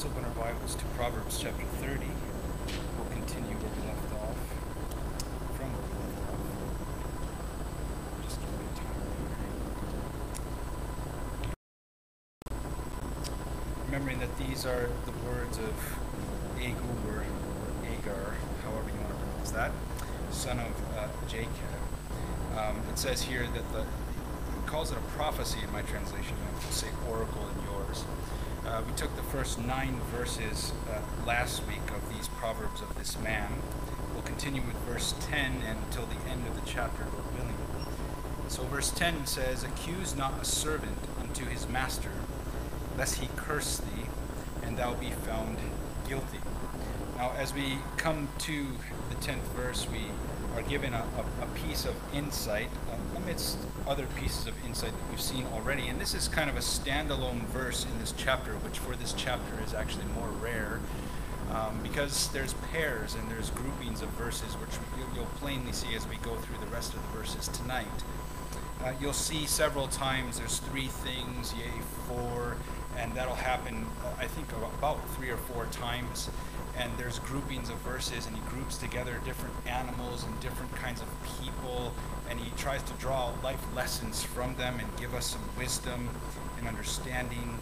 Let's open our Bibles to Proverbs Chapter 30. We'll continue where we left off, from where we left off. Just give me a time here. Remembering that these are the words of Agur, or Agar, however you want to pronounce that, son of Jacob. It says here that it calls it a prophecy in my translation, and I will say oracle in yours. We took the first 9 verses last week of these Proverbs of this man. We'll continue with verse 10 until the end of the chapter, Lord willing. So verse 10 says, "Accuse not a servant unto his master, lest he curse thee, and thou be found guilty." Now, as we come to the 10th verse, we are given a piece of insight amidst other pieces of insight that we've seen already. And this is kind of a standalone verse in this chapter, which for this chapter is actually more rare, because there's pairs and there's groupings of verses, which you'll plainly see as we go through the rest of the verses tonight. You'll see several times there's 3 things, yea, 4, and that'll happen, I think, about 3 or 4 times. And there's groupings of verses, and he groups together different animals and different kinds of people, and he tries to draw life lessons from them and give us some wisdom and understanding.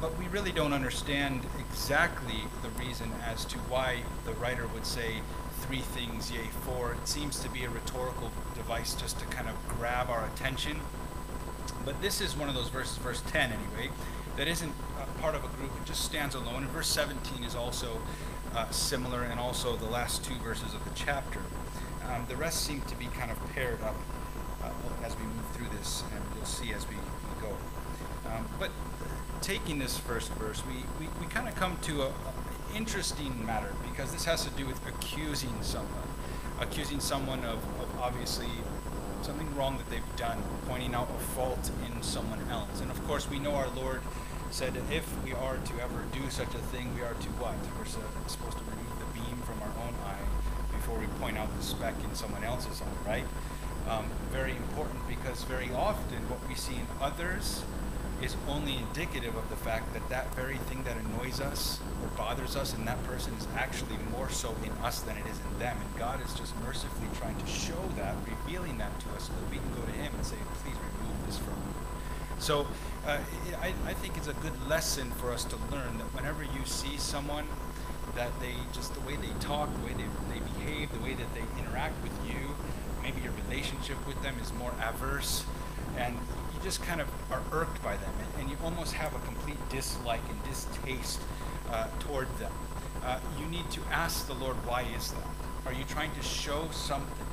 But we really don't understand exactly the reason as to why the writer would say 3 things, yea, 4. It seems to be a rhetorical device just to kind of grab our attention. But this is one of those verses, verse 10 anyway, that isn't part of a group. It just stands alone. And verse 17 is also similar, and also the last 2 verses of the chapter. The rest seem to be kind of paired up as we move through this, and you'll see as we go. But taking this first verse, we kind of come to an interesting matter, because this has to do with accusing someone of obviously something wrong that they've done, pointing out a fault in someone else. And of course, we know our Lord said that if we are to ever do such a thing, we are to what? We're supposed to remove the beam from our own eye before we point out the speck in someone else's eye, right? Very important, because very often what we see in others is only indicative of the fact that that very thing that annoys us or bothers us in that person is actually more so in us than it is in them. And God is just mercifully trying to show that, revealing that to us, so that we can go to Him and say, please remove this from me. So I think it's a good lesson for us to learn that whenever you see someone, that they just, the way they talk, the way they behave, the way that they interact with you, maybe your relationship with them is more adverse, and you just kind of are irked by them, and you almost have a complete dislike and distaste toward them. You need to ask the Lord, why is that? Are you trying to show something?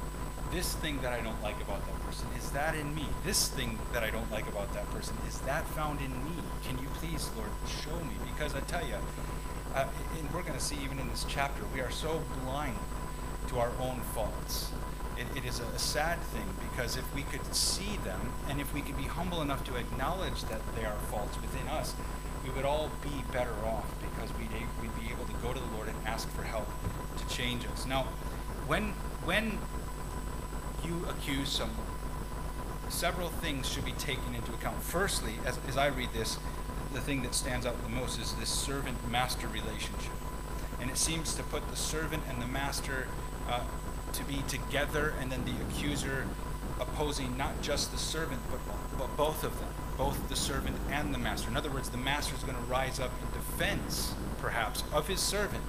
This thing that I don't like about that person, is that in me? This thing that I don't like about that person, is that found in me? Can you please, Lord, show me? Because I tell you, and we're going to see even in this chapter, we are so blind to our own faults. It is a sad thing, because if we could see them, and if we could be humble enough to acknowledge that they are faults within us, we would all be better off, because we'd be able to go to the Lord and ask for help to change us. Now, when you accuse someone, several things should be taken into account. Firstly, as I read this, the thing that stands out the most is this servant-master relationship. And it seems to put the servant and the master to be together, and then the accuser opposing not just the servant, but both of them, both the servant and the master. In other words, the master is going to rise up in defense, perhaps, of his servant.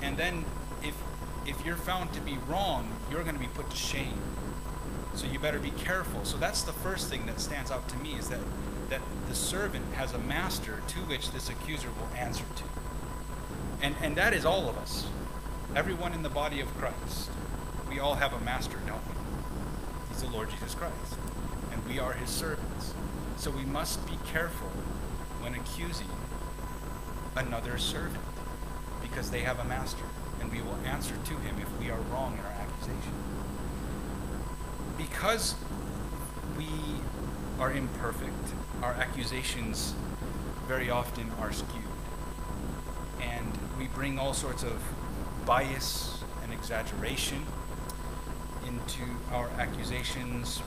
And then if you're found to be wrong, you're going to be put to shame. So you better be careful. So that's the first thing that stands out to me, is that the servant has a master to which this accuser will answer to. And that is all of us. Everyone in the body of Christ. We all have a master, don't we? He's the Lord Jesus Christ. And we are His servants. So we must be careful when accusing another servant, because they have a master, and we will answer to him if we are wrong in our accusation. Because we are imperfect, our accusations very often are skewed, and we bring all sorts of bias and exaggeration into our accusations,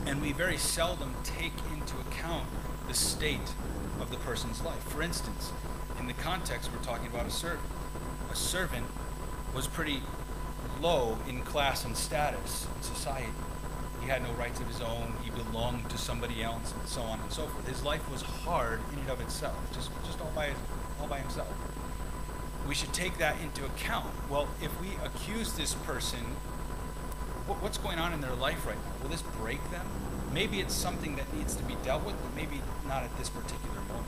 and we very seldom take into account the state of the person's life. For instance, in the context, we're talking about a servant. A servant was pretty low in class and status in society. He had no rights of his own. He belonged to somebody else, and so on and so forth. His life was hard in and of itself, just all by himself. We should take that into account. Well, if we accuse this person, what's going on in their life right now? Will this break them? Maybe it's something that needs to be dealt with, but maybe not at this particular moment.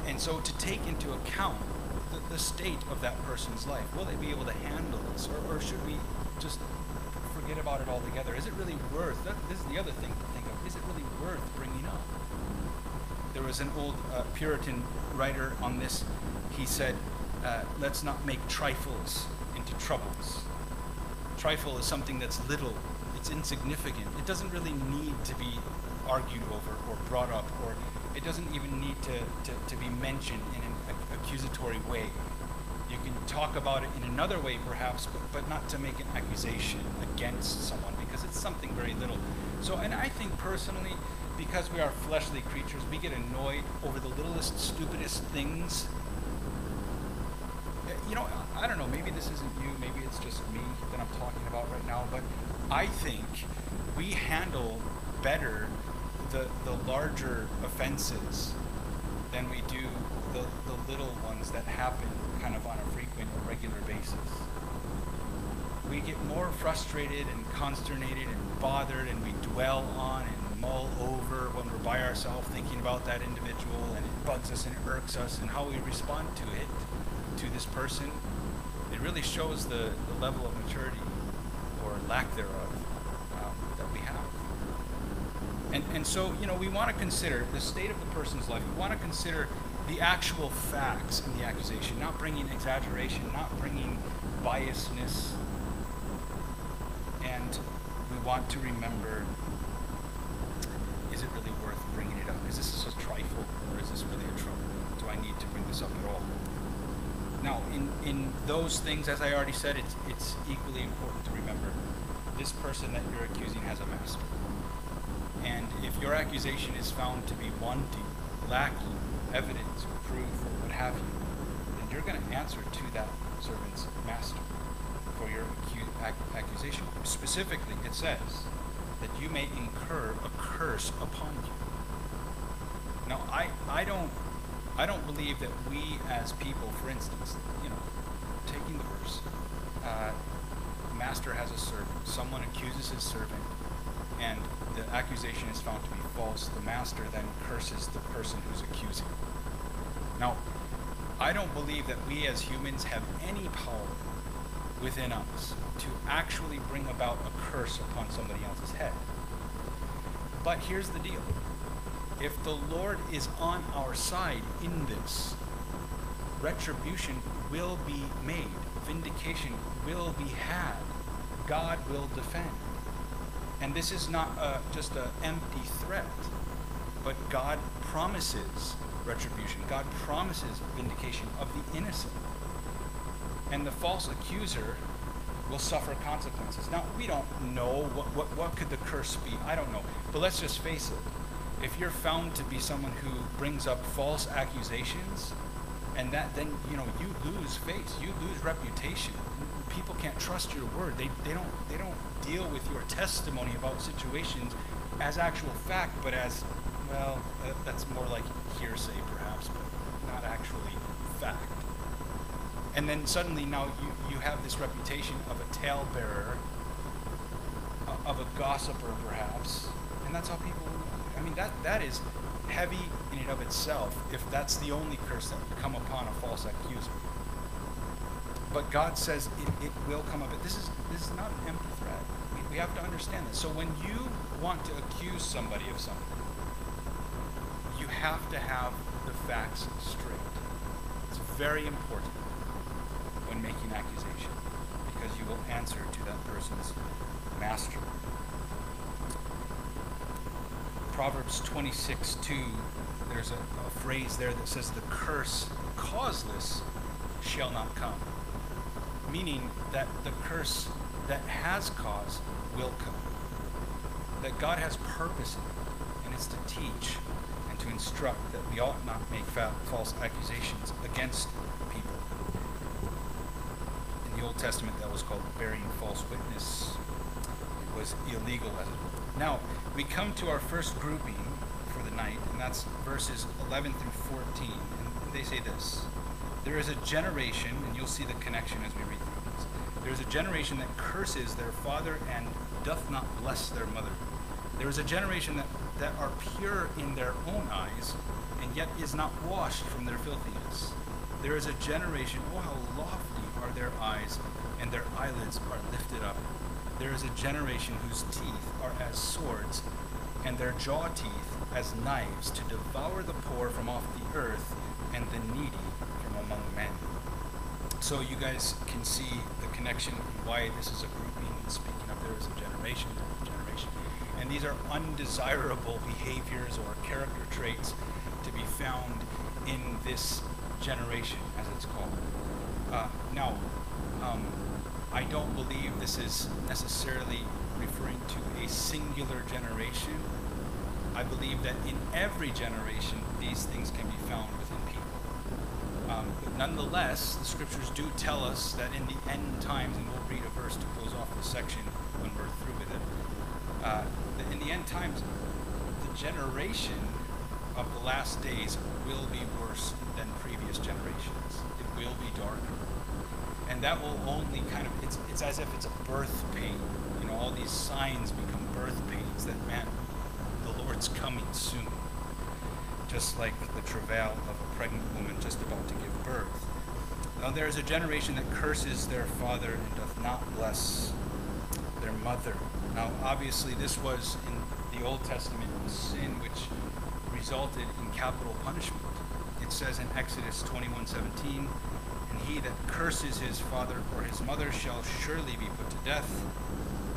And so to take into account the state of that person's life, will they be able to handle this? Or should we just forget about it altogether? Is it really worth, this is the other thing to think of, is it really worth bringing up? There was an old Puritan writer on this. He said, let's not make trifles into troubles. Trifle is something that's little, it's insignificant. It doesn't really need to be argued over or brought up, or it doesn't even need to be mentioned in an accusatory way. You can talk about it in another way perhaps, but not to make an accusation against someone, because it's something very little. So, and I think personally, because we are fleshly creatures, we get annoyed over the littlest, stupidest things. You know, I don't know, maybe this isn't you, maybe it's just me that I'm talking about right now, but I think we handle better the larger offenses than we do the little ones that happen kind of on a frequent or regular basis. We get more frustrated and consternated and bothered, and we dwell on and mull over when we're by ourselves thinking about that individual, and it bugs us and it irks us, and how we respond to it, to this person. It really shows the level of maturity or lack thereof that we have. And so, you know, we want to consider the state of the person's life. We want to consider the actual facts in the accusation, not bringing exaggeration, not bringing biasness. And we want to remember, is it really worth bringing it up? Is this a trifle, or is this really a trouble? Do I need to bring this up at all? Now, in those things, as I already said, it's equally important to remember this person that you're accusing has a master. And if your accusation is found to be wanting, lacking evidence or proof or what have you, then you're going to answer to that servant's master for your accusation. Specifically, it says that you may incur a curse upon you. Now, I don't believe that we as people, for instance, you know, taking the verse, master has a servant, someone accuses his servant, and the accusation is found to be false. The master then curses the person who's accusing. Now, I don't believe that we as humans have any power within us to actually bring about a curse upon somebody else's head. But here's the deal. If the Lord is on our side in this, retribution will be made. Vindication will be had. God will defend. And this is not just an empty threat, but God promises retribution. God promises vindication of the innocent. And the false accuser will suffer consequences. Now, we don't know what could the curse be. I don't know. But let's just face it. If you're found to be someone who brings up false accusations, and that then, you know, you lose face, you lose reputation. People can't trust your word. They don't deal with your testimony about situations as actual fact, but as, well, that's more like hearsay perhaps, but not actually fact. And then suddenly now you have this reputation of a talebearer, of a gossiper perhaps, and that's how people, I mean, that is heavy in and of itself if that's the only curse that would come upon a false accuser. But God says it will come of it. This is not an empty threat. We have to understand this. So when you want to accuse somebody of something, you have to have the facts straight. It's very important when making accusation, because you will answer to that person's master. Proverbs 26:2, there's a phrase there that says, the curse causeless shall not come. Meaning that the curse that has cause will come. That God has purpose in it. And is to teach and to instruct that we ought not make false accusations against people. In the Old Testament, that was called bearing false witness. It was illegal as it were. Now, we come to our first grouping for the night, and that's verses 11 through 14. And they say this: there is a generation, and you'll see the connection as we read through this. There is a generation that curses their father and doth not bless their mother. There is a generation that are pure in their own eyes, and yet is not washed from their filthiness. There is a generation, oh how lofty are their eyes, and their eyelids are lifted up. There is a generation whose teeth are as swords, and their jaw teeth as knives, to devour the poor from off the earth, and the needy from among men. So you guys can see the connection and why this is a grouping. Speaking of, there is a generation, and these are undesirable behaviors or character traits to be found in this generation, as it's called. Now, I don't believe this is necessarily referring to a singular generation. I believe that in every generation, these things can be found within people. But nonetheless, the scriptures do tell us that in the end times, and we'll read a verse to close off this section when we're through with it, that in the end times, the generation of the last days will be worse than previous generations. It will be darker. And that will only kind of, it's as if it's a birth pain. You know, all these signs become birth pains that, man, the Lord's coming soon. Just like the travail of a pregnant woman just about to give birth. Now there is a generation that curses their father and doth not bless their mother. Now obviously this was in the Old Testament a sin which resulted in capital punishment. It says in Exodus 21:17, and he that curses his father or his mother shall surely be put to death.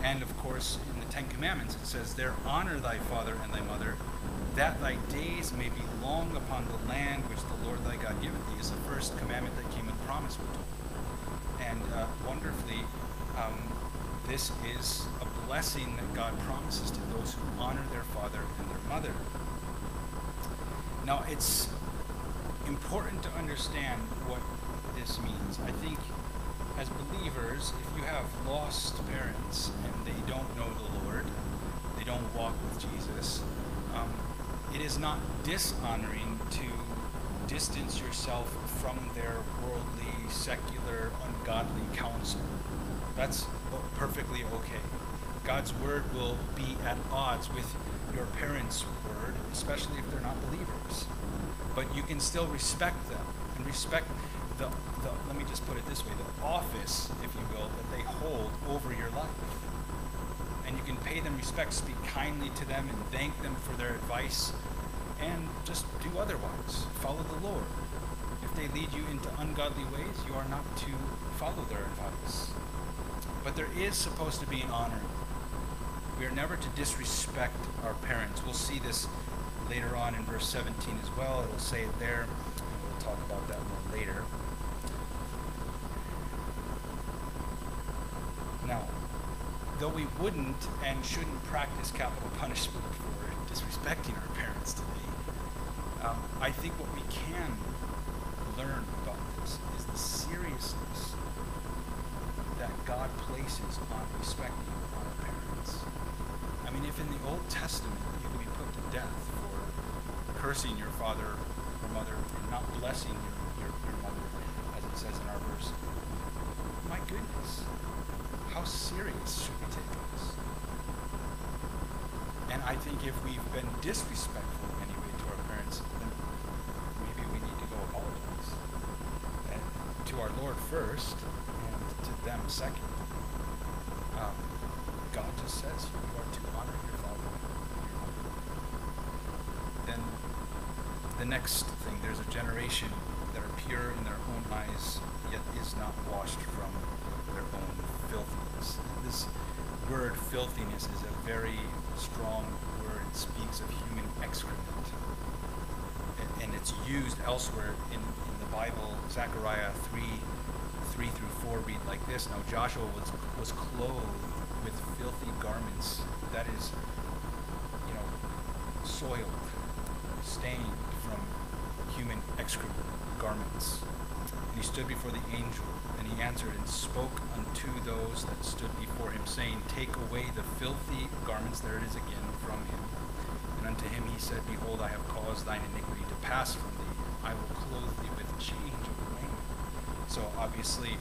And of course in the Ten Commandments it says, there honor thy father and thy mother, that thy days may be long upon the land which the Lord thy God giveth thee, is the first commandment that came with promise, we're told. And wonderfully, this is a blessing that God promises to those who honor their father and their mother. Now, it's important to understand what this means. I think as believers, if you have lost parents and they don't know the Lord, they don't walk with Jesus, it is not dishonoring to distance yourself from their worldly, secular, ungodly counsel. That's perfectly okay. God's word will be at odds with your parents' word, especially if they're not believers. But you can still respect them and respect the let me just put it this way, the office, if you will, that they hold over your life. And you can pay them respect, speak kindly to them, and thank them for their advice, and just do otherwise. Follow the Lord. If they lead you into ungodly ways, you are not to follow their advice. But there is supposed to be an honor. We are never to disrespect our parents. We'll see this later on in verse 17 as well. It'll say it there, and we'll talk about that more later. Now, though we wouldn't and shouldn't practice capital punishment for disrespecting our parents today, I think what we can learn about this is the seriousness that God places on respecting our parents. I mean, if in the Old Testament you could be put to death for cursing your father or mother and not blessing your mother, as it says in our verse, my goodness, how serious should we take this? And I think if we've been disrespectful in any way to our parents, then maybe we need to go apologize. And to our Lord first, and to them second. God just says you are to honor your father and your mother. Then the next thing, there's a generation that are pure in their own eyes, yet is not washed from their own filthiness. This word filthiness is a very strong word. It speaks of human excrement. And it's used elsewhere in the Bible. Zechariah 3:3-4 read like this. Now Joshua was clothed with filthy garments. That is, so soiled, stained from human excrement garments. And he stood before the angel, and he answered and spoke unto those that stood before him, saying, Take away the filthy garments, there it is again, from him. And unto him he said, Behold, I have caused thine iniquity to pass from thee. I will clothe thee with change of raiment. So obviously,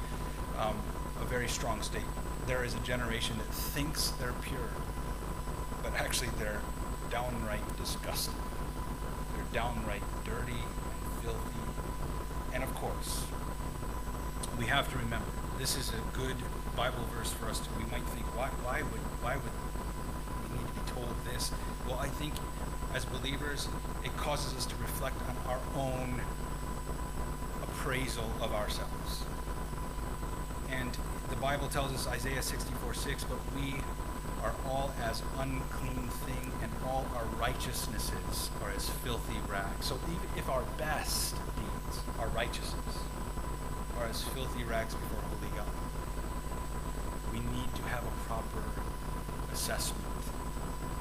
a very strong statement. There is a generation that thinks they're pure, but actually they're downright disgusting. They're downright dirty and filthy. And of course, we have to remember, this is a good Bible verse for us. We might think, why would we need to be told this? Well, I think as believers, it causes us to reflect on our own appraisal of ourselves. And the Bible tells us, Isaiah 64:6, but we are all as unclean thing, and all our righteousnesses are as filthy rags. So even if our best deeds, our righteousness, are as filthy rags before holy God, we need to have a proper assessment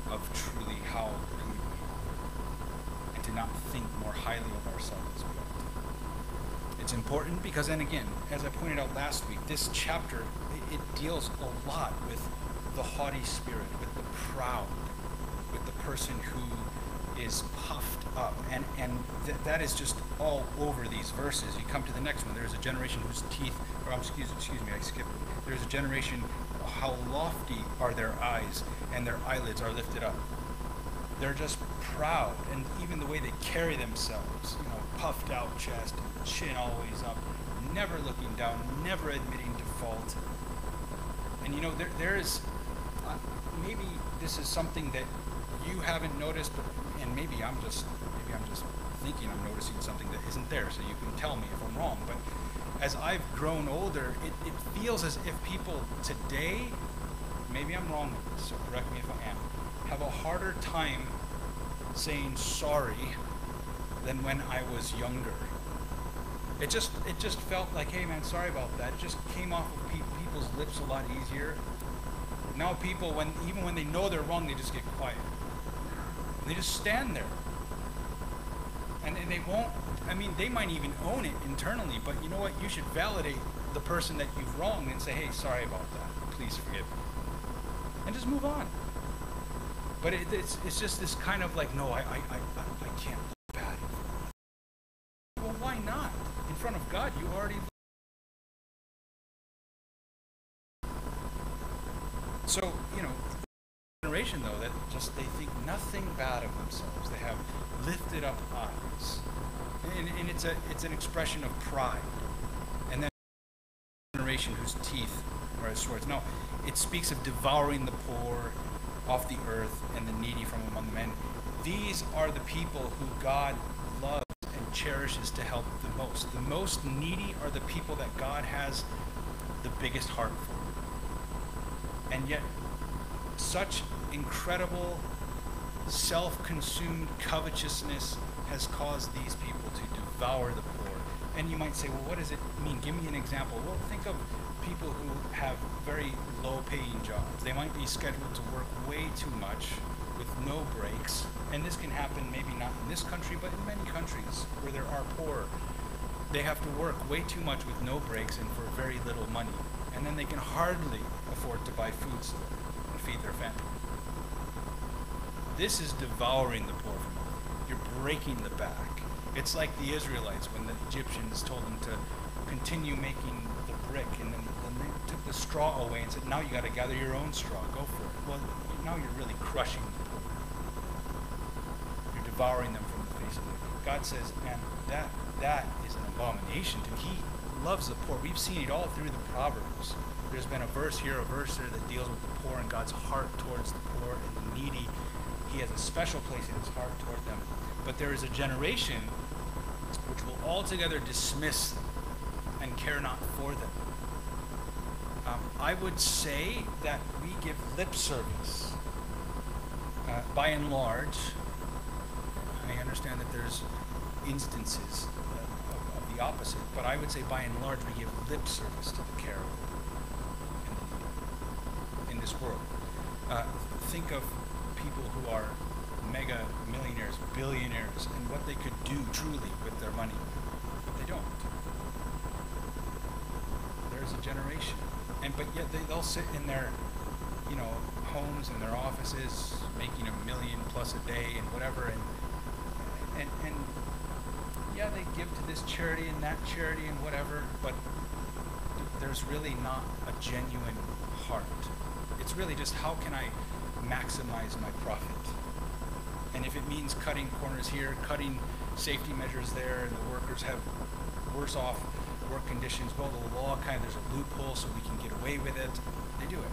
of truly how good we are, and to not think more highly of ourselves as we ought. It's important because, and again, as I pointed out last week, this chapter, it deals a lot with the haughty spirit, with the proud, with the person who is puffed up. And that is just all over these verses. You come to the next one. There is a generation whose teeth, or excuse me, I skipped. There is a generation, how lofty are their eyes, and their eyelids are lifted up. They're just proud, and even the way they carry themselves, puffed out chest, and chin always up, never looking down, never admitting to fault. And there is, maybe this is something that you haven't noticed, and maybe I'm just thinking I'm noticing something that isn't there, so you can tell me if I'm wrong. But as I've grown older, it feels as if people today, maybe I'm wrong with this, so correct me if I am, have a harder time saying sorry than when I was younger. It just felt like, hey man, sorry about that. It just came off of people's lips a lot easier. Now people, even when they know they're wrong, they just get quiet. They just stand there. And they won't, they might even own it internally, but you know what? You should validate the person that you've wronged and say, hey, sorry about that. Please forgive me. And just move on. But it's just this kind of like, no, I can't look bad. Well, why not? In front of God, you already look. So, generation though, that just they think nothing bad of themselves. They have lifted up eyes. And it's an expression of pride. And then generation whose teeth are as swords. No, it speaks of devouring the poor off the earth and the needy from among men. These are the people who God loves and cherishes to help the most. The most needy are the people that God has the biggest heart for. And yet, such incredible self-consumed covetousness has caused these people to devour the poor. And you might say, well, what does it mean? Give me an example. Well, think of people who have very low-paying jobs. They might be scheduled to work way too much with no breaks. And this can happen maybe not in this country, but in many countries where there are poor. They have to work way too much with no breaks and for very little money. And then they can hardly afford to buy food and feed their family. This is devouring the poor from within. You're breaking the back. It's like the Israelites when the Egyptians told them to continue making the brick, and then they took the straw away and said, now you got to gather your own straw. Go for it. Well, now you're really crushing the poor. You're devouring them from the face of the earth. God says, man, that is an abomination to him. He loves the poor. We've seen it all through the Proverbs. There's been a verse here, a verse there that deals with the poor and God's heart towards the poor and the needy. He has a special place in his heart toward them. But there is a generation which will altogether dismiss them and care not for them. I would say that we give lip service. By and large, I understand that there's instances of the opposite, but I would say by and large we give lip service to the care of the poor in this world. Think of people who are mega millionaires, billionaires, and what they could do truly with their money. But they don't. There's a generation. But yet they'll sit in their, homes and their offices making $1 million plus a day and whatever, and yeah, they give to this charity and that charity and whatever, but there's really not a genuine heart. It's really just, how can I maximize my profit? And if it means cutting corners here, cutting safety measures there, and the workers have worse off work conditions, well, the law there's a loophole so we can get away with it. They do it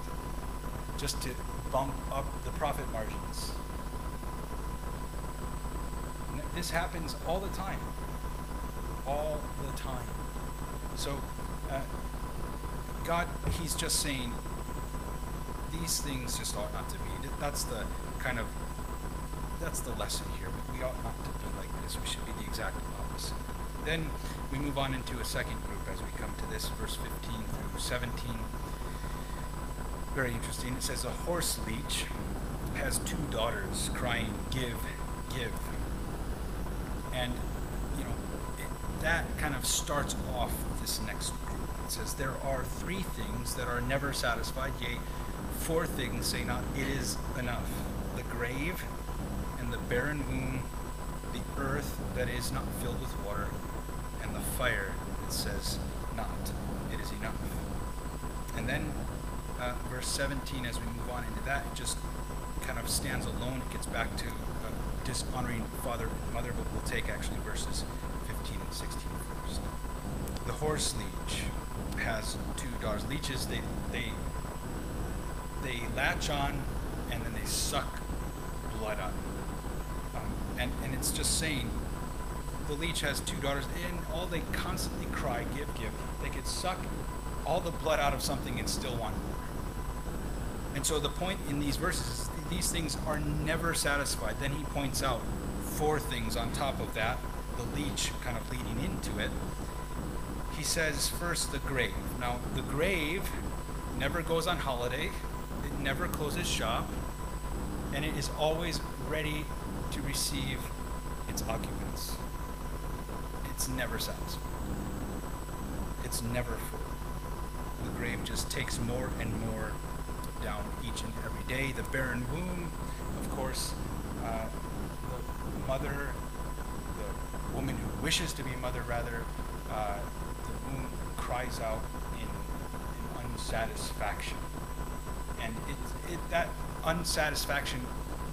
just to bump up the profit margins. And this happens all the time. All the time. So God, he's just saying these things just ought not to be. That's the lesson here. We ought not to be like this. We should be the exact opposite. Then we move on into a second group as we come to this, verse 15 through 17. Very interesting. It says, a horse leech has 2 daughters crying, give, give. And, that kind of starts off this next group. It says, there are 3 things that are never satisfied, yea, 4 things say not, it is enough. The grave and the barren womb, the earth that is not filled with water, and the fire that says not, it is enough. And then verse 17, as we move on into that, it just kind of stands alone. It gets back to dishonoring father and mother, but we'll take actually verses 15 and 16 first. The horse leech has 2 daughters. Leeches, they latch on and then they suck blood out. And it's just saying, the leech has 2 daughters, and all they constantly cry, give, give. They could suck all the blood out of something and still want more. And so the point in these verses is these things are never satisfied. Then he points out 4 things on top of that, the leech kind of leading into it. He says, first, the grave. Now, the grave never goes on holiday. It never closes shop. And it is always ready to receive its occupants. It's never satisfied. It's never full. The grave just takes more and more down each and every day. The barren womb, of course, the mother, the woman who wishes to be a mother, rather, the womb cries out in unsatisfaction. And that unsatisfaction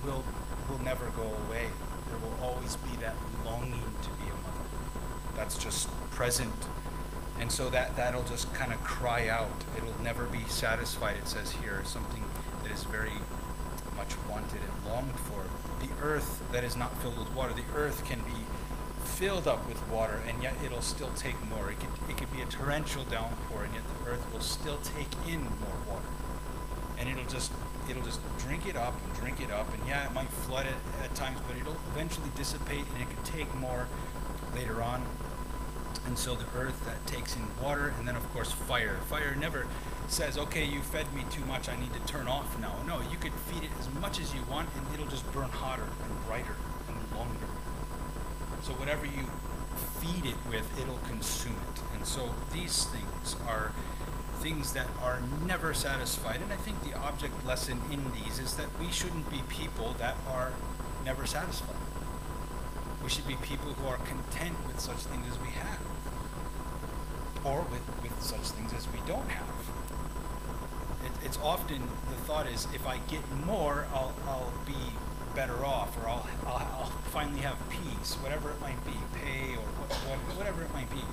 will never go away. There will always be that longing to be a mother. That's just present. And so that'll just kind of cry out. It'll never be satisfied, it says here, something that is very much wanted and longed for. The earth that is not filled with water. The earth can be filled up with water, and yet it'll still take more. It could be a torrential downpour, and yet the earth will still take in more water. And it'll just drink it up, and yeah, it might flood it at times, but it'll eventually dissipate, and it could take more later on. And so the earth that takes in water, and then of course fire. Fire never says, okay, you fed me too much, I need to turn off now. No, you could feed it as much as you want, and it'll just burn hotter and brighter and longer. So whatever you feed it with, it'll consume it. And so these things are things that are never satisfied. And I think the object lesson in these is that we shouldn't be people that are never satisfied. We should be people who are content with such things as we have, or with such things as we don't have. It's often, the thought is, if I get more, I'll be better off, or I'll finally have peace, whatever it might be, pay, or whatever it might be.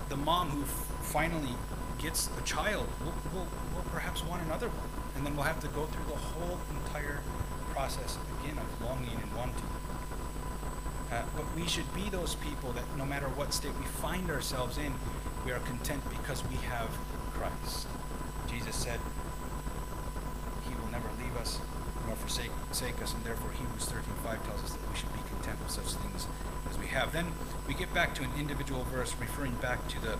The mom who finally gets a child will perhaps want another one, and then we'll have to go through the whole entire process again of longing and wanting. But we should be those people that no matter what state we find ourselves in, we are content because we have Christ. Jesus said he will never leave us nor forsake us, and therefore Hebrews 13:5 tells us that we should be content with such things as we have. Then we get back to an individual verse referring back to the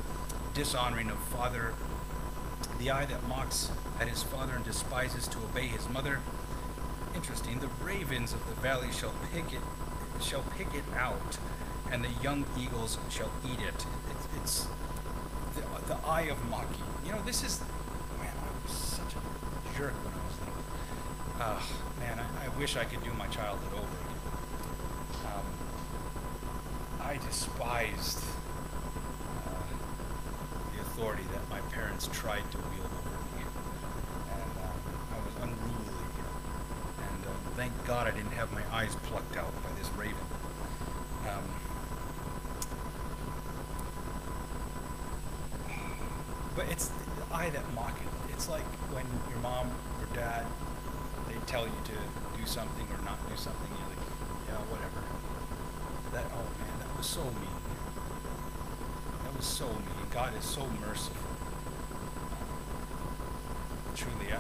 dishonoring of father. The eye that mocks at his father and despises to obey his mother interesting. The ravens of the valley shall pick it out, and the young eagles shall eat it. It's the eye of mocking. You know, this is, man, I was such a jerk when I was little. Man, I wish I could do my childhood over again. I despised the authority that my parents tried to wield over me, and I was unruly. And thank God I didn't have my eyes plucked out by this raven. But it's the eye that mocketh. It's like when your mom or dad, they tell you to do something or not do something, you're like, yeah, whatever. Oh man, that was so mean. That was so mean. God is so merciful. Truly,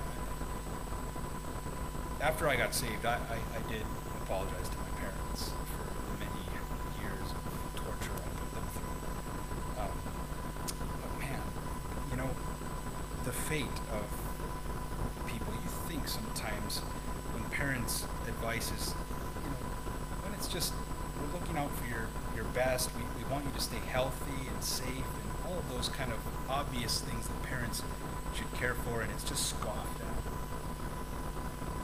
after I got saved, I did apologize to my parents for the many years of torture I put them through. But man, you know, the fate of people, you think sometimes when parents' advice is, you know, when it's just, we're looking out for your best, we want you to stay healthy and safe and all of those kind of obvious things that parents should care for, and it's just scoffed at.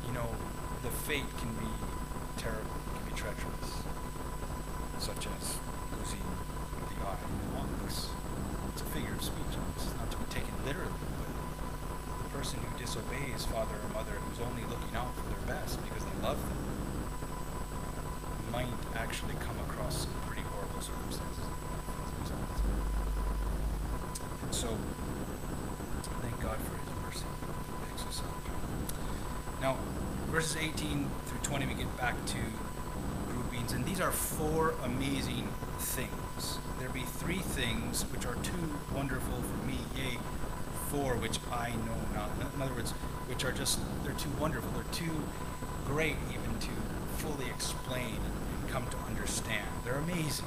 You know, the fate can be terrible, can be treacherous, such as losing the eye once. It's a figure of speech. It's not to be taken literally, but the person who disobeys father or mother, who's only looking out for their best because they love them, might actually come across some pretty horrible circumstances. And so, thank God for his mercy. He picks us up. Now, verses 18 through 20, we get back to groupings, and these are 4 amazing things. There be 3 things which are too wonderful for me, yea, 4 which I know not. In other words, which are just, they're too wonderful, they're too great even to fully explain and come to understand. They're amazing.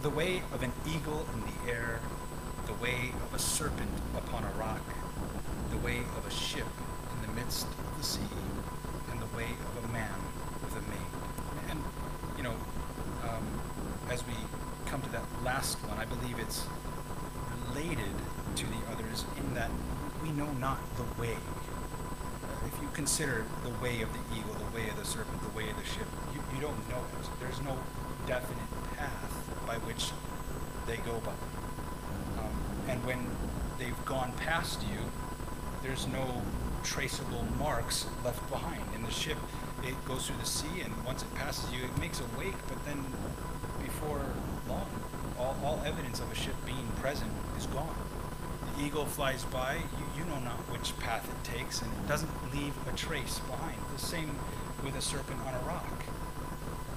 The way of an eagle in the air, the way of a serpent upon a rock, the way of a ship in the midst of the sea, and the way of a man with a maid. And, you know, as we come to that last one, I believe it's related to the others in that we know not the way. If you consider the way of the eagle, the way of the serpent, the way of the ship, you don't know it. There's no definite path by which they go by. And when they've gone past you, there's no traceable marks left behind. In the ship, it goes through the sea, and once it passes you, it makes a wake, but then before long, all evidence of a ship being present is gone. The eagle flies by, you know not which path it takes, and it doesn't leave a trace behind. The same with a serpent on a rock.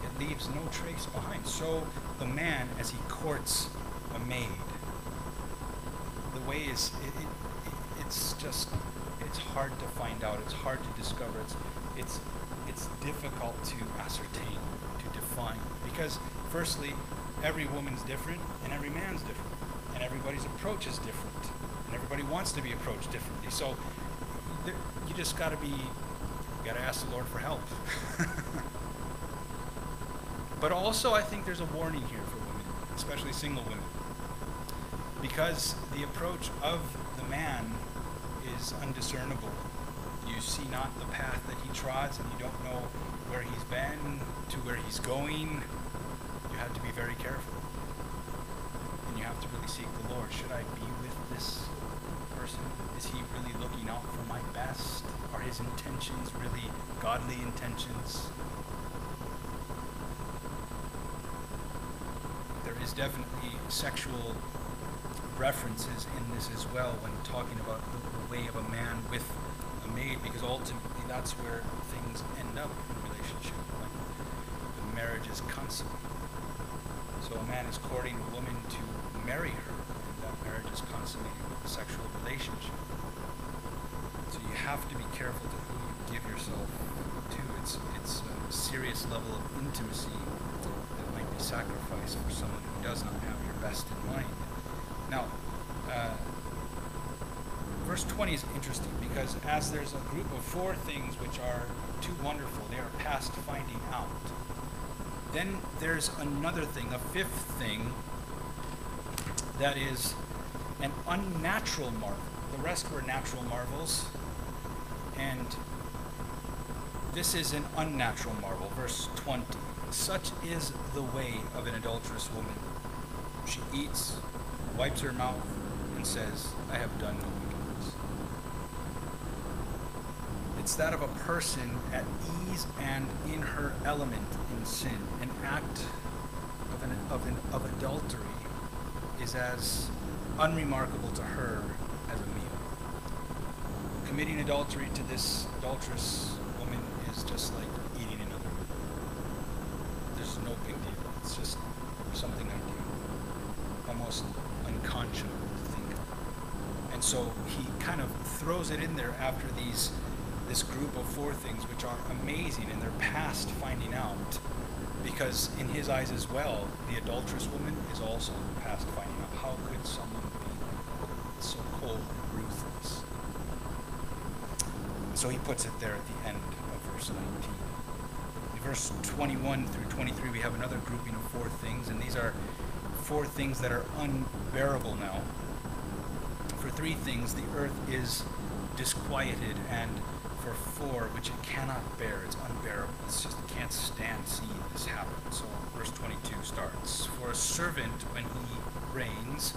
It leaves no trace behind. So the man, as he courts a maid, the way is, it's just, it's hard to find out, it's hard to discover, it's difficult to ascertain, to define, because firstly, every woman's different, and every man's different, and everybody's approach is different, and everybody wants to be approached differently. So you just gotta ask the Lord for help. But also, I think there's a warning here for women, especially single women, because the approach of the man is undiscernible. You see not the path that he trods, and you don't know where he's been to where he's going. You have to be very careful, and you have to really seek the Lord. Should I be with this person? Is he really looking out for my best? Are his intentions really godly intentions? There is definitely sexual references in this as well when talking about the way of a man with a maid, because ultimately that's where things end up in a relationship, when the marriage is consummated. So a man is courting a woman to marry her, and that marriage is consummated with a sexual relationship. So you have to be careful to who you give yourself to. It's a serious level of intimacy that might be sacrificed for someone who does not have your best in mind. Now, verse 20 is interesting because as there's a group of four things which are too wonderful, they are past finding out. Then there's another thing, a fifth thing, that is an unnatural marvel. The rest were natural marvels, and this is an unnatural marvel. Verse 20. Such is the way of an adulterous woman. She eats, wipes her mouth, and says, I have done no wickedness. It's that of a person at ease and in her element in sin. An act of adultery is as unremarkable to her as a meal. Committing adultery to this adulterous woman is just like eating another meal. There's no big deal. It's just something I do. Almost unconscionable to think of. And so he kind of throws it in there after this group of four things which are amazing and they're past finding out, because in his eyes as well, the adulterous woman is also past finding out. How could someone be so cold and ruthless? So he puts it there at the end of verse 19. In verse 21 through 23, we have another grouping of four things, and these are four things that are unbearable now. For three things, the earth is disquieted, and for four, which it cannot bear, it's unbearable. It's just, it can't stand seeing this happen. So verse 22 starts. For a servant when he reigns,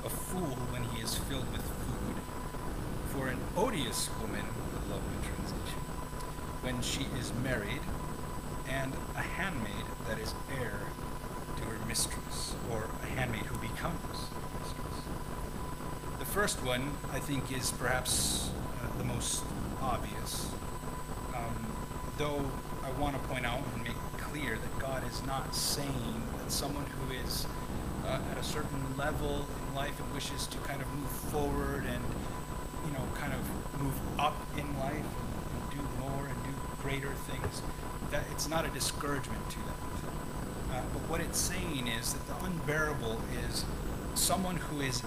a fool when he is filled with food. For an odious woman, I love my translation, when she is married, and a handmaid that is heir to her mistress, or a handmaid who becomes mistress. The first one, I think, is perhaps the most obvious, though I want to point out and make clear that God is not saying that someone who is at a certain level in life and wishes to kind of move forward and, kind of move up in life and do more and do greater things, that it's not a discouragement to them. But what it's saying is that the unbearable is someone who is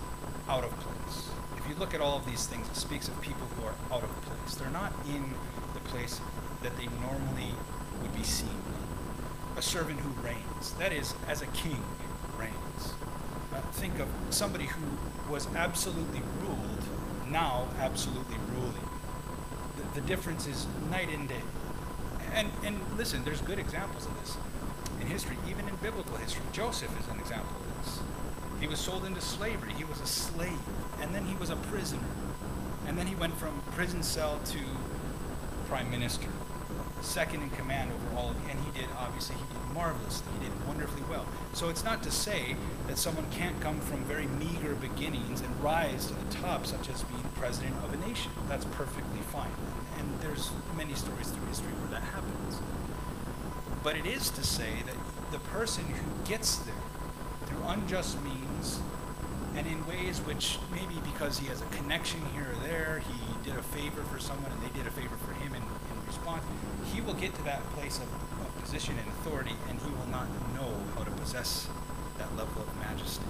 out of place. If you look at all of these things, it speaks of people who are out of place. They're not in the place that they normally would be seen. A servant who reigns, that is, as a king reigns. Think of somebody who was absolutely ruled, now absolutely ruling. The difference is night and day. And listen, there's good examples of this in history, even in biblical history. Joseph is an example of this. He was sold into slavery. He was a slave, and then he was a prisoner. And then he went from prison cell to prime minister, second in command over all of it. And he did marvelously. He did wonderfully well. So it's not to say that someone can't come from very meager beginnings and rise to the top, such as being president of a nation. That's perfectly fine. And there's many stories through history where that happens. But it is to say that the person who gets there through unjust means and in ways which maybe because he has a connection here or there, he did a favor for someone and they did a favor for him in response, he will get to that place of position and authority, and he will not know how to possess that level of majesty.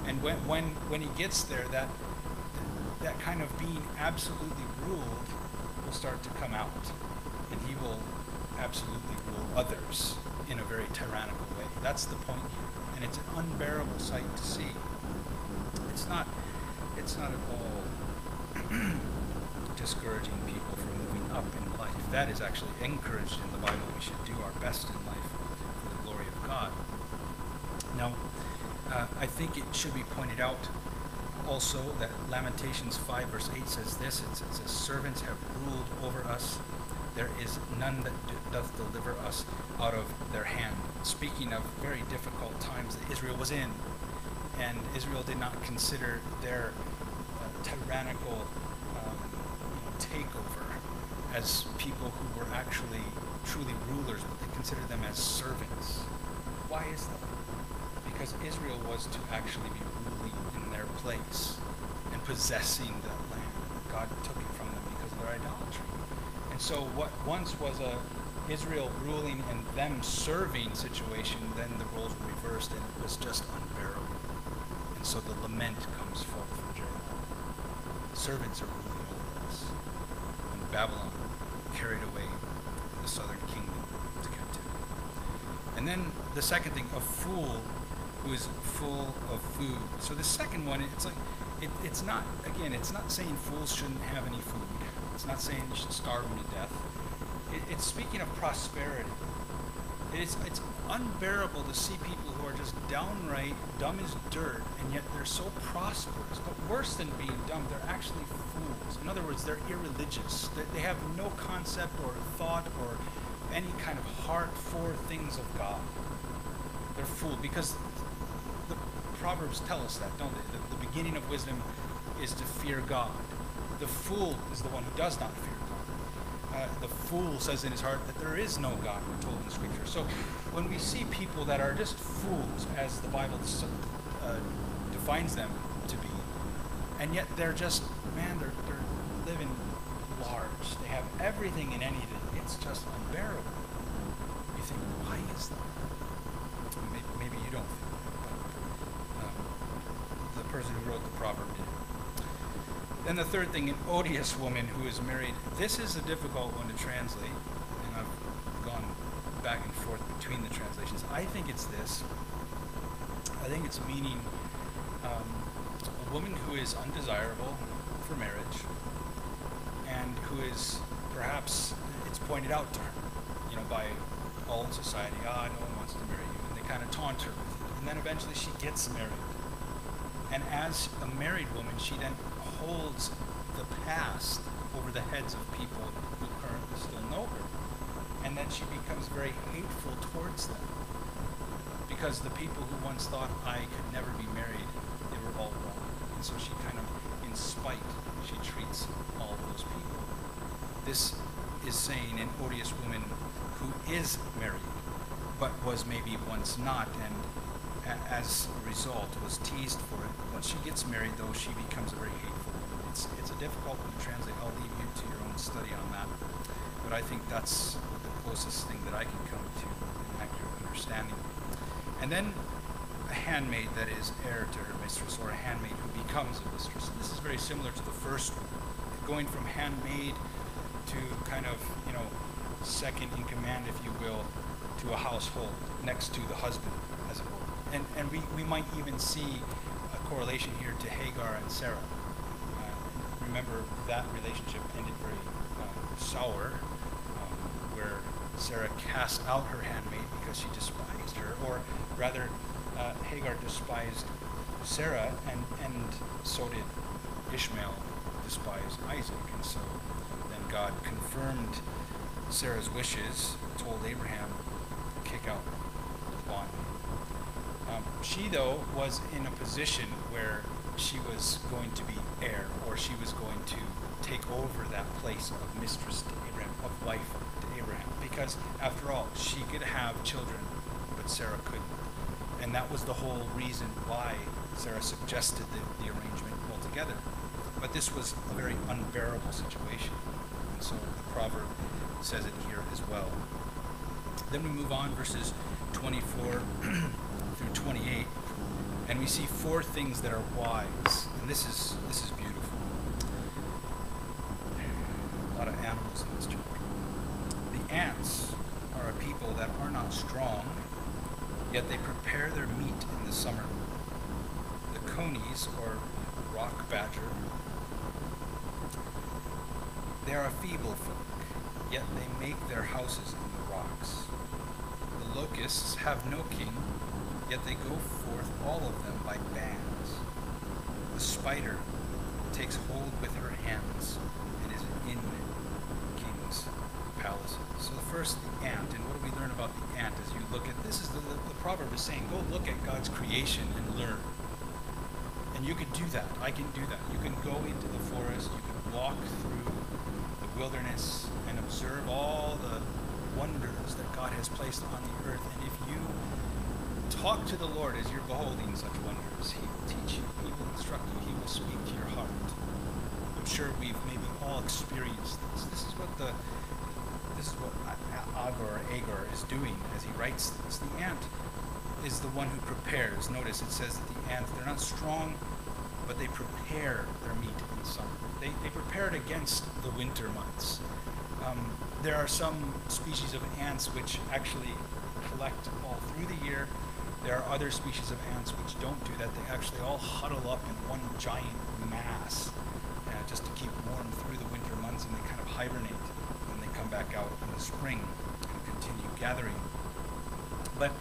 And when he gets there, that kind of being absolutely ruled will start to come out, and he will absolutely rule others in a very tyrannical way. That's the point here, and it's an unbearable sight to see. It's not at all discouraging people from moving up in life. That is actually encouraged in the Bible. We should do our best in life for the glory of God. Now, I think it should be pointed out also that Lamentations 5 verse 8 says this. It says, servants have ruled over us. There is none that doth deliver us out of their hand. Speaking of very difficult times that Israel was in, and Israel did not consider their tyrannical takeover as people who were actually truly rulers, but they considered them as servants. Why is that? Because Israel was to actually be ruling in their place and possessing that land. God took it from them because of their idolatry. And so what once was a Israel ruling and them serving situation, then the roles were reversed and it was just unbearable. And so the lament comes forth from Jeremiah. servants are ruling over us. When Babylon carried away the southern kingdom to captivity. And then the second thing, a fool who is full of food. So the second one, it's like, it's not saying fools shouldn't have any food. It's not saying you should starve them to death. It's speaking of prosperity. It's unbearable to see people who are just downright dumb as dirt, and yet they're so prosperous. But worse than being dumb, they're actually fools. In other words, they're irreligious. They have no concept or thought or any kind of heart for things of God. They're fooled because the Proverbs tell us that, don't they? The beginning of wisdom is to fear God. The fool is the one who does not fear God. The fool says in his heart that there is no God, we're told in Scripture. So when we see people that are just fools, as the Bible defines them to be, and yet they're just, they're living large. They have everything and anything. It's just unbearable. You think, why is that? Maybe you don't think that, but the person who wrote the proverb did. Then the third thing, an odious woman who is married. This is a difficult one to translate, and I've gone back and forth between the translations. I think it's this. I think it's meaning a woman who is undesirable for marriage, and who is, perhaps, it's pointed out to her, by all in society, no one wants to marry you, and they kind of taunt her with it. And then eventually she gets married. And as a married woman, she then holds the past over the heads of people who currently still know her. And then she becomes very hateful towards them. Because the people who once thought I could never be married, they were all wrong. And so she kind of, in spite, she treats all those people. This is saying an odious woman who is married, but was maybe once not, and as a result was teased for it. Once she gets married, though, she becomes a very hateful woman. It's a difficult one to translate. I'll leave you to your own study on that. But I think that's the closest thing that I can come to an accurate understanding. And then a handmaid that is heir to her mistress, or a handmaid who becomes a mistress. And this is very similar to the first one, going from handmaid to kind of, second in command, if you will, to a household next to the husband, as it were. And we might even see a correlation here to Hagar and Sarah. Remember, that relationship ended very sour, where Sarah cast out her handmaid because she despised her, or rather, Hagar despised Sarah, and so did Ishmael despise Isaac. And so then God confirmed Sarah's wishes, told Abraham to kick out the bondmaid. She, though, was in a position where she was going to be heir, or she was going to take over that place of mistress to Abraham, of wife to Abraham, because after all, she could have children, but Sarah couldn't. And that was the whole reason why Sarah suggested the arrangement altogether. But this was a very unbearable situation, and so the proverb says it here as well. Then we move on, verses 24 through 28, and we see four things that are wise, and this is beautiful. A lot of animals in this chapter. The ants are a people that are not strong, yet they prepare their meat in the summer. The conies, or rock badger, they are a feeble folk, yet they make their houses in the rocks. The locusts have no king, yet they go forth all of them by bands. The spider takes hold with her hands and is in kings' palaces. So the first, the ant, and what do we learn about the ant as you look at this? Is the proverb is saying, go look at God's creation and learn. And you can do that. I can do that. You can go into the forest, you can walk through the wilderness and observe all the wonders that God has placed on the earth. And if you talk to the Lord as you're beholding such wonders, He will teach you, He will instruct you, He will speak to your heart. I'm sure we've maybe all experienced this. This is what Agar is doing as he writes this. The ant is the one who prepares. Notice it says that the ants, they're not strong, but they prepare their meat in summer. They prepare it against the winter months. There are some species of ants which actually collect all through the year. There are other species of ants which don't do that. They actually all huddle up in one giant mass just to keep warm through the winter months, and they kind of hibernate, and they come back out in the spring and continue gathering. But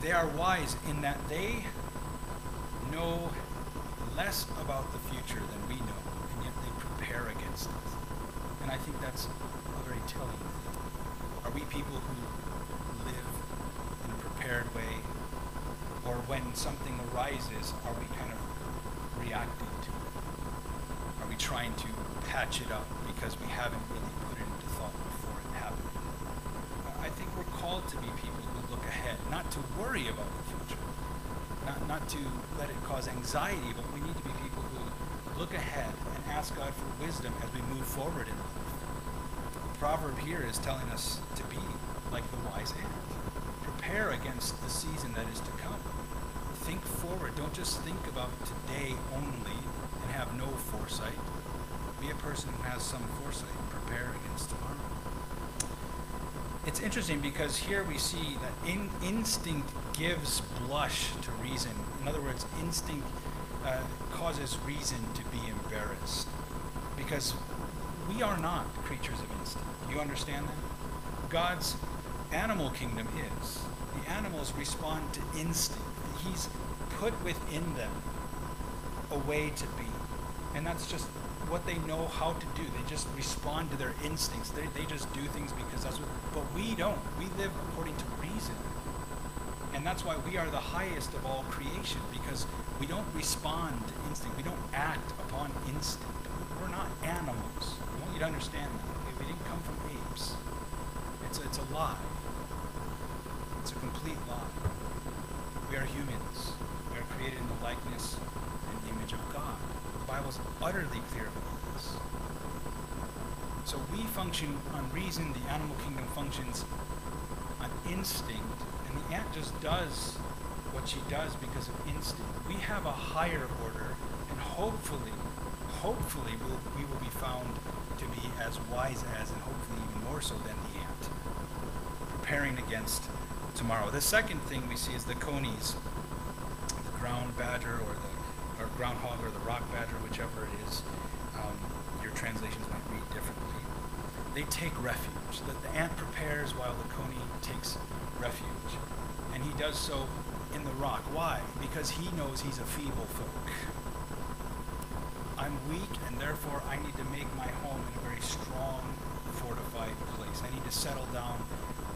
they are wise in that they know less about the future than we know, and yet they prepare against it. And I think that's a very telling thing. Are we people who live in a prepared way, or when something arises, are we kind of reacting to it? Are we trying to patch it up because we haven't really put it into thought before it happened? I think we're called to be people who look ahead, not to worry about the future, not to let it cause anxiety, but we need to be people who look ahead and ask God for wisdom as we move forward in life. The proverb here is telling us to be like the wise ant. Prepare against the season that is to come. Think forward. Don't just think about today only and have no foresight. Be a person who has some foresight and prepare against tomorrow. It's interesting because here we see that instinct gives blush to reason. In other words, instinct causes reason to be embarrassed. Because we are not creatures of instinct. You understand that? God's animal kingdom is. The animals respond to instinct. He's put within them a way to be. And that's just what they know how to do. They just respond to their instincts. They just do things because that's what. But we don't. We live according to reason. And that's why we are the highest of all creation, because we don't respond to instinct. We don't act upon instinct. We're not animals. I want you to understand that. Okay? We didn't come from apes. It's a lie. It's a complete lie. We are humans. We are created in the likeness and image of God. The Bible's utterly clear about this. So we function on reason. The animal kingdom functions on instinct. And the ant just does what she does because of instinct. We have a higher order, and hopefully we will be found to be as wise as, and hopefully even more so than the ant, preparing against tomorrow. The second thing we see is the conies, the ground badger or groundhog or the rock badger, whichever it is. Your translations might read differently. They take refuge. The ant prepares while the coney takes refuge. And he does so in the rock. Why? Because he knows he's a feeble folk. I'm weak, and therefore I need to make my home in a very strong, fortified place. I need to settle down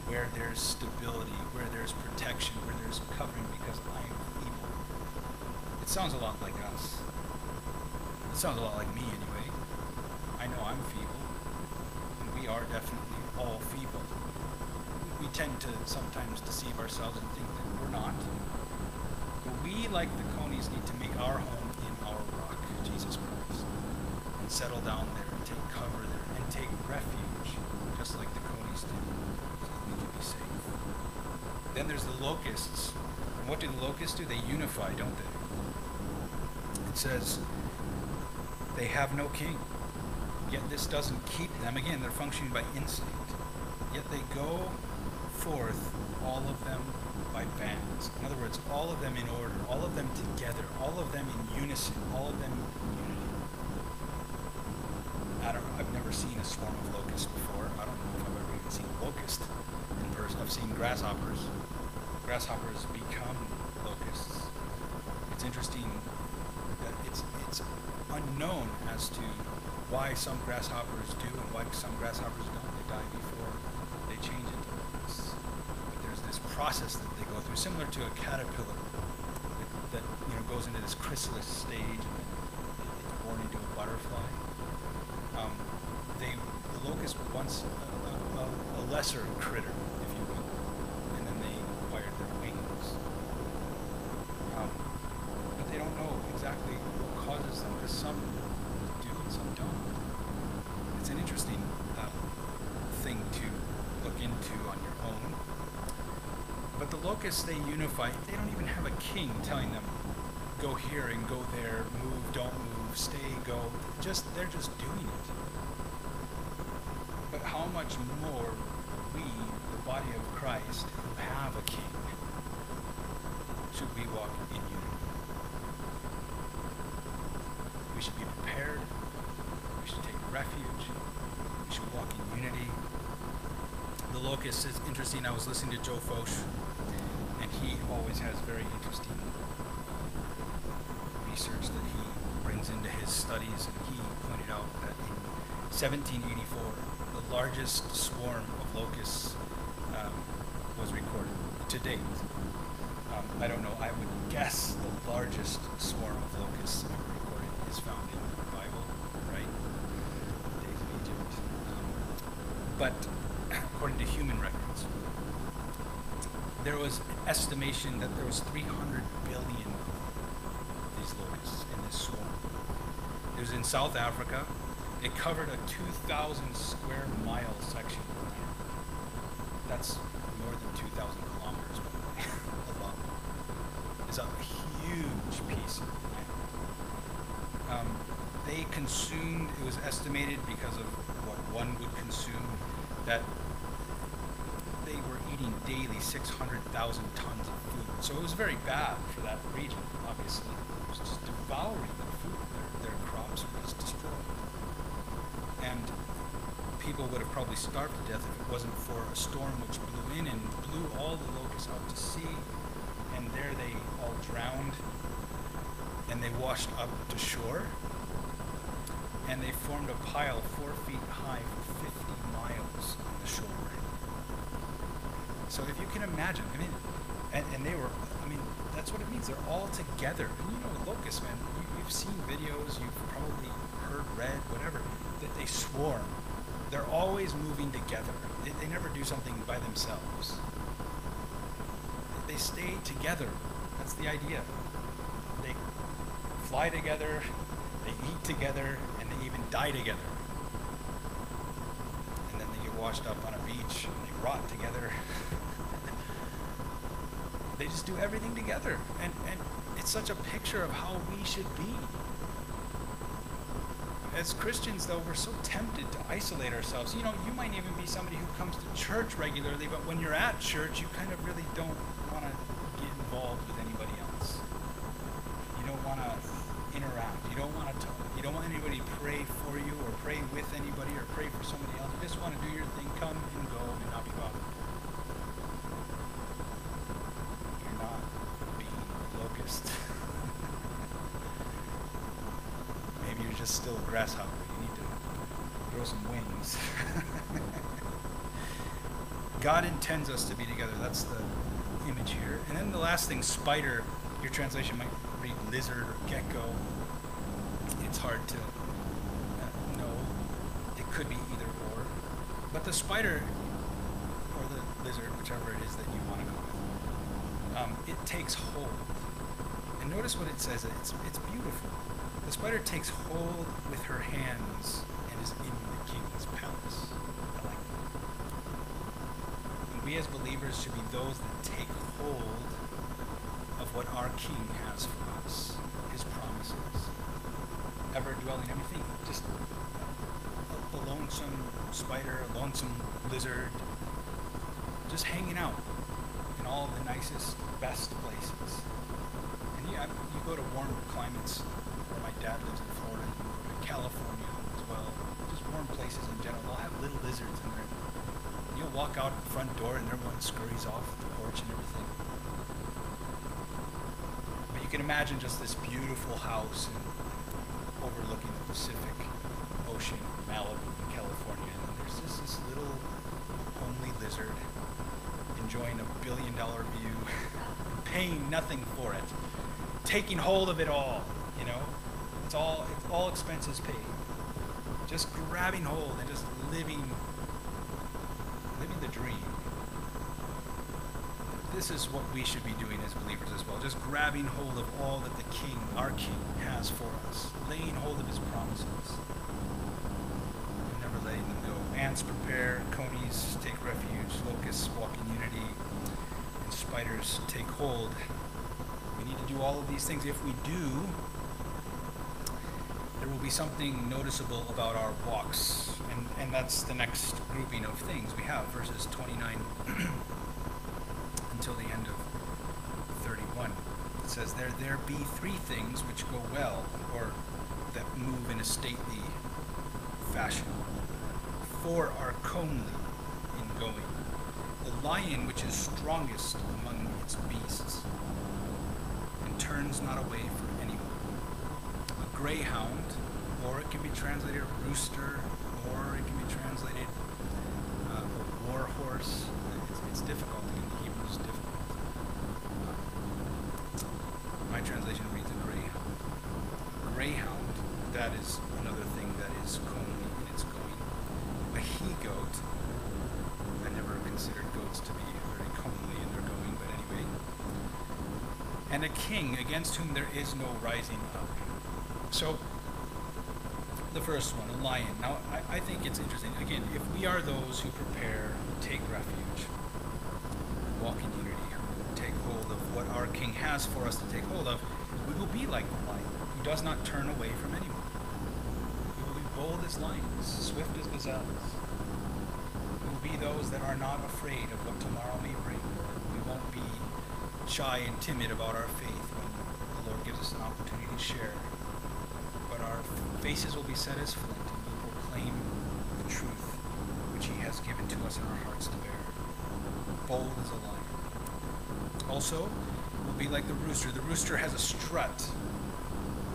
where there's stability, where there's protection, where there's covering, because I am feeble. It sounds a lot like us. It sounds a lot like me anyway. I know I'm feeble, and we are definitely all feeble. We tend to sometimes deceive ourselves and think that we're not. But we, like the conies, need to make our home in our rock, Jesus Christ, and settle down there and take cover there and take refuge, just like the conies did, so that we can be safe. Then there's the locusts. And what do the locusts do? They unify, don't they? It says they have no king, yet this doesn't keep them. Again, they're functioning by instinct. Yet they go forth, all of them by bands. In other words, all of them in order, all of them together, all of them in unison, all of them in unity. I've never seen a swarm of locusts before. I don't know if I've ever even seen a locust in person. I've seen grasshoppers. Grasshoppers become locusts. It's interesting that it's unknown as to why some grasshoppers do and why some grasshoppers don't. They die before they change into locusts. But there's this process that they go through, similar to a caterpillar that goes into this chrysalis stage and then it's born into a butterfly. The locust were once a lesser critter, if you will, and then they acquired their wings. But they don't know exactly what causes them, because some do and some don't. It's an interesting thing to look into on your own. But the locusts, they unify. They don't even have a king telling them go here and go there, move, don't move, stay, go. They're just doing it. But how much more we, the body of Christ, who have a king, should we walk in unity? We should be prepared. We should take refuge. We should walk in unity. The locust is interesting. I was listening to Joe Foch, and he always has very interesting research that he brings into his studies, and he pointed out that in 1784, the largest swarm of locusts was recorded to date. I don't know, I would guess the largest swarm of locusts ever recorded is found in the Bible, right? The days of Egypt. But according to human records, there was an estimation that there was 300 billion of these locusts in this swarm. It was in South Africa. It covered a 2,000 square mile section of land. That's more than 2,000 kilometers, by the way. A lot. It's a huge piece of land. They consumed, it was estimated because of what one would consume, that they were eating daily 600,000 tons of food. So it was very bad for that region, obviously. It was just devouring their food. Their crops were just destroyed. And people would have probably starved to death if it wasn't for a storm which blew in and blew all the locusts out to sea. And there they all drowned. And they washed up to shore. And they formed a pile 4 feet high for 50 miles on the shore. So if you can imagine, I mean, and they were, I mean, that's what it means. They're all together. And you know, locusts, man, you've seen videos, you've probably heard, read, whatever, that they swarm. They're always moving together. They never do something by themselves. They stay together. That's the idea. They fly together, they eat together, and they even die together. And then they get washed up on a beach, and they rot together. They just do everything together. And it's such a picture of how we should be. As Christians, though, we're so tempted to isolate ourselves. You know, you might even be somebody who comes to church regularly, but when you're at church, you kind of really don't want to get involved with anybody else. You don't want to interact. You don't want to talk. You don't want anybody to pray for you or pray with anybody or pray for somebody else. You just want to do your thing, come and go, and not be bothered. You're not being a locust. Maybe you're just still a grasshopper. You need to grow some wings. God intends us to be together. That's the image here. And then the last thing, spider. Your translation might read lizard or gecko. It's hard to know. It could be either or. But the spider, or the lizard, whichever it is that you want to go with, it takes hold. And notice what it says. It's beautiful. The spider takes hold with her hands and is in the king's palace. I like that. And we as believers should be those that take hold of what our King has for us, his promises. Ever dwelling, everything, just a lonesome spider, a lonesome lizard, just hanging out in all the nicest, best places. And yeah, you go to warm climates. My dad lives in Florida, in California as well. Just warm places in general. They'll have little lizards in there. You'll walk out the front door and everyone scurries off the porch and everything. But you can imagine just this beautiful house overlooking the Pacific Ocean, Malibu, in California. And then there's just this little homely lizard enjoying $1 billion view, paying nothing for it, taking hold of it all, you know? It's all expenses paid. Just grabbing hold and just living the dream. This is what we should be doing as believers as well. Just grabbing hold of all that the King, our King, has for us. Laying hold of his promises. And never letting them go. Ants prepare, conies take refuge, locusts walk in unity, and spiders take hold. We We need to do all of these things. If we do, there will be something noticeable about our walks. And that's the next grouping of things we have, verses 29 until the end of 31. It says, there be three things which go well, or that move in a stately fashion. Four are comely in going. The lion which is strongest among its beasts, and turns not away from anyone. A greyhound, or it can be translated rooster, or it can be translated a war horse. It's difficult. In Hebrew is difficult. My translation reads a greyhound. Greyhound, that is another thing that is comely in its going. A he-goat, I never considered goats to be very comely in their going, but anyway. And a king against whom there is no rising up. So, the first one, a lion. Now, I think it's interesting. Again, if we are those who prepare, take refuge, walk in unity, take hold of what our King has for us to take hold of, we will be like the lion, who does not turn away from anyone. We will be bold as lions, swift as gazelles. We will be those that are not afraid of what tomorrow may bring. We won't be shy and timid about our faith when the Lord gives us an opportunity to share. But our faces will be set as flint, and we proclaim the truth which He has given to us in our hearts to bear. Bold as a lion. Also, we'll be like the rooster. The rooster has a strut.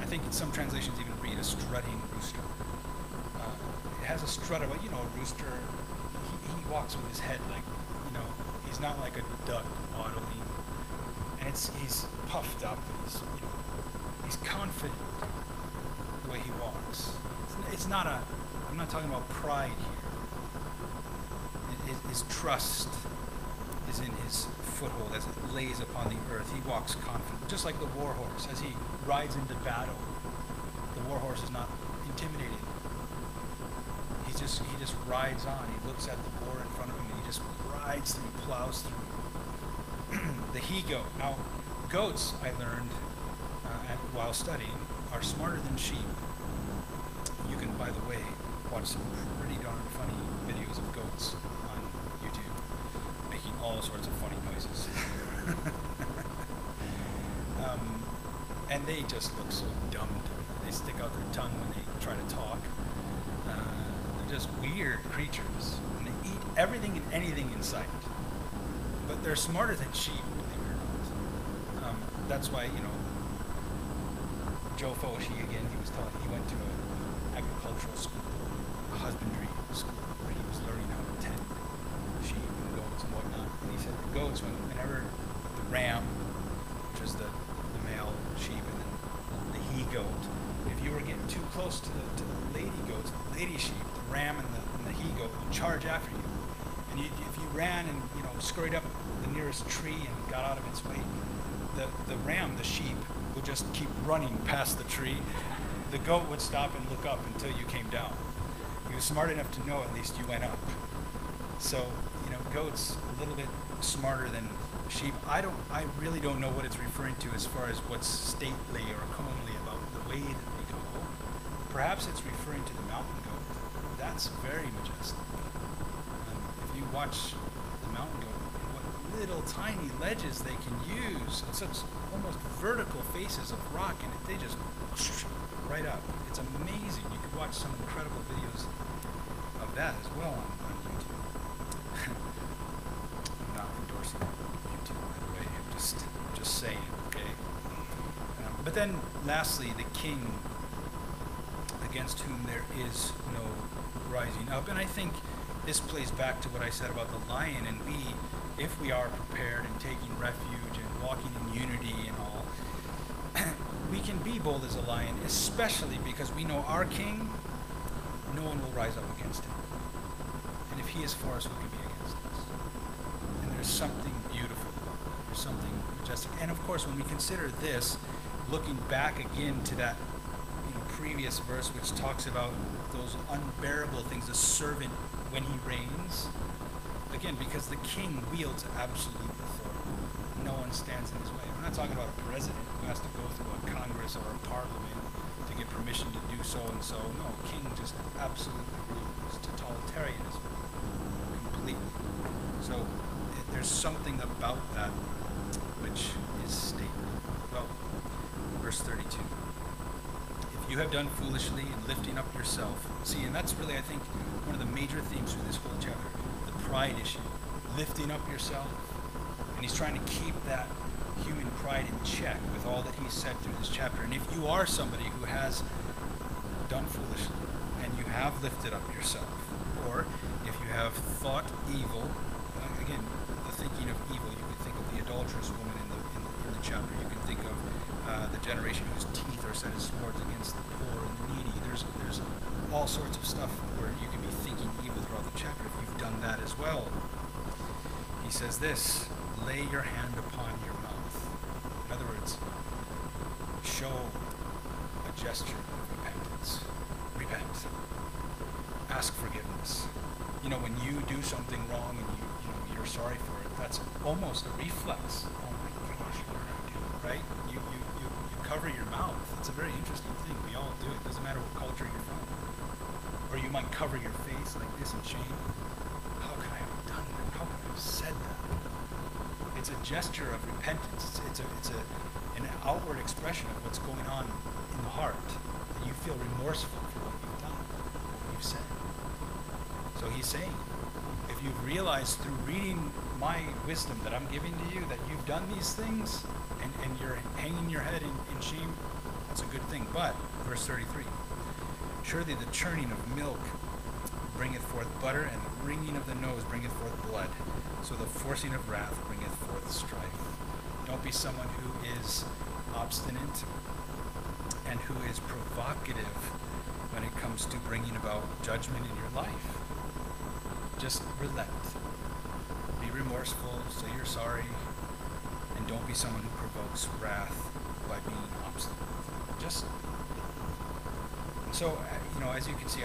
I think in some translations even read a strutting rooster. It has a strut of, a rooster, he walks with his head like, he's not like a duck waddling. And he's puffed up, and he's confident the way he walks. It's not I'm not talking about pride here. His trust is in his foothold as it lays upon the earth. He walks confident, just like the war horse. As he rides into battle, the war horse is not intimidated. He just rides on. He looks at the war in front of him, and he just rides through, plows through. The he-goat. Now, goats, I learned while studying, are smarter than sheep. You can, by the way, watch some pretty darn funny videos of goats on YouTube, making all sorts of funny noises. And they just look so dumb to me. They stick out their tongue when they try to talk. They're just weird creatures. And they eat everything and anything in sight. But they're smarter than sheep, believe it or not. That's why, Joe Foshi, again, he went to an agricultural school, a husbandry school, where he was learning how to tend sheep and goats and whatnot. And he said the goats, whenever the ram, which is the male sheep, and then the he-goat, if you were getting too close to the lady goats, the lady sheep, the ram and the he-goat would charge after you. And if you ran and scurried up the nearest tree and got out of its way, the ram, the sheep, would just keep running past the tree. The goat would stop and look up until you came down. He was smart enough to know at least you went up. So, goats a little bit smarter than sheep. I really don't know what it's referring to as far as what's stately or comely about the way that they go. Perhaps it's referring to the mountain goat. That's very majestic. If you watch the mountain goat, what little tiny ledges they can use, and such almost vertical faces of rock, and they just right up. It's amazing. You could watch some incredible videos of that as well on YouTube. I'm not endorsing YouTube, by the way. I'm just saying, okay? But then, lastly, the king against whom there is no rising up. And I think this plays back to what I said about the lion, and if we are prepared and taking refuge and walking in unity and all, we can be bold as a lion, especially because we know our King, no one will rise up against him. And if he is for us, who can be against us? And there's something beautiful, there's something majestic. And of course, when we consider this, looking back again to that previous verse which talks about those unbearable things, the servant when he reigns, the Again, because the king wields absolute authority. No one stands in his way. I'm not talking about a president who has to go through a Congress or a parliament to get permission to do so and so. No, king just absolutely rules. Totalitarianism. Completely. So there's something about that which is stately. Well, verse 32. If you have done foolishly in lifting up yourself. See, and that's really, I think, one of the major themes through this whole chapter. The pride issue. Lifting up yourself. And he's trying to keep that human pride in check with all that he's said through this chapter. And if you are somebody who has done foolishly and you have lifted up yourself, or if you have thought evil, again, the thinking of evil, you can think of the adulterous woman in the chapter. You can think of the generation whose teeth are set as swords against the poor and the needy. There's all sorts of stuff where you can be thinking evil throughout the chapter if you've done that as well. He says this, lay your hand upon your mouth. In other words, show a gesture of repentance. Repent. Ask forgiveness. You know, when you do something wrong and you're sorry for it, that's almost a reflex. Oh my gosh, what did I do? Right? You cover your mouth. It's a very interesting thing. We all do it. Doesn't matter what culture you're from. Or you might cover your face like this in shame. How could I have done that? How could I have said that? It's a gesture of repentance. It's an outward expression of what's going on in the heart. And you feel remorseful for what you've done, what you've said. So he's saying, if you've realized through reading my wisdom that I'm giving to you that you've done these things and you're hanging your head in shame, that's a good thing. But, verse 33, surely the churning of milk bringeth forth butter, and the wringing of the nose bringeth forth blood. So the forcing of wrath bringeth forth strife. Don't be someone who is obstinate and who is provocative when it comes to bringing about judgment in your life. Just relent. Be remorseful, say you're sorry, and don't be someone who provokes wrath by being obstinate. Just so, as you can see,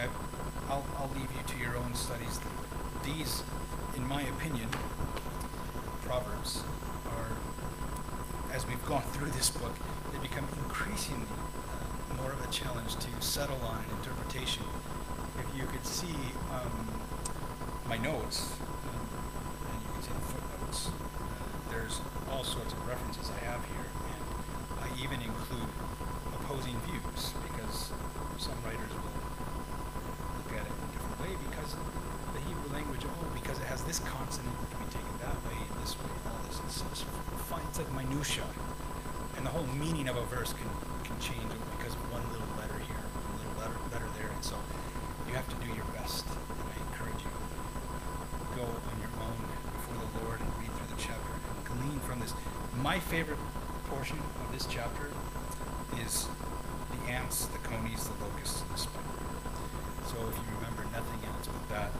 I'll leave you to your own studies. These, in my opinion, Proverbs are, as we've gone through this book, they become increasingly more of a challenge to settle on an interpretation. If you could see my notes, and you can see the footnotes, there's all sorts of references I have here, and I even include opposing views, because some writers will look at it in a different way because the Hebrew language, because it has this consonant, it can be taken that way, this way, all this. It's fine. It's like minutia. And the whole meaning of a verse can change because of one little letter here, one little letter there. And so you have to do your best. And I encourage you, go on your own before the Lord and read through the chapter and glean from this. My favorite portion of this chapter is the ants, the conies, the locusts, and the spider. So if you remember nothing else but that,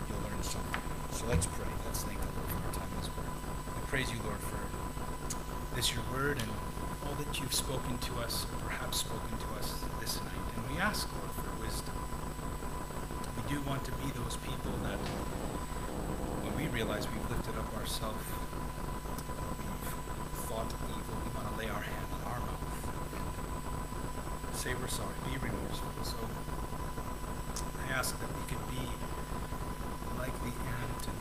you'll learn something. So let's pray. Let's thank the Lord for our time in His Word. We praise you, Lord, for this your word and all that you've spoken to us, or perhaps spoken to us this night. And we ask, Lord, for wisdom. We do want to be those people that, when we realize we've lifted up ourselves, or we've thought evil, we want to lay our hand on our mouth and say we're sorry, be remorseful. So I ask that we could be like the ant and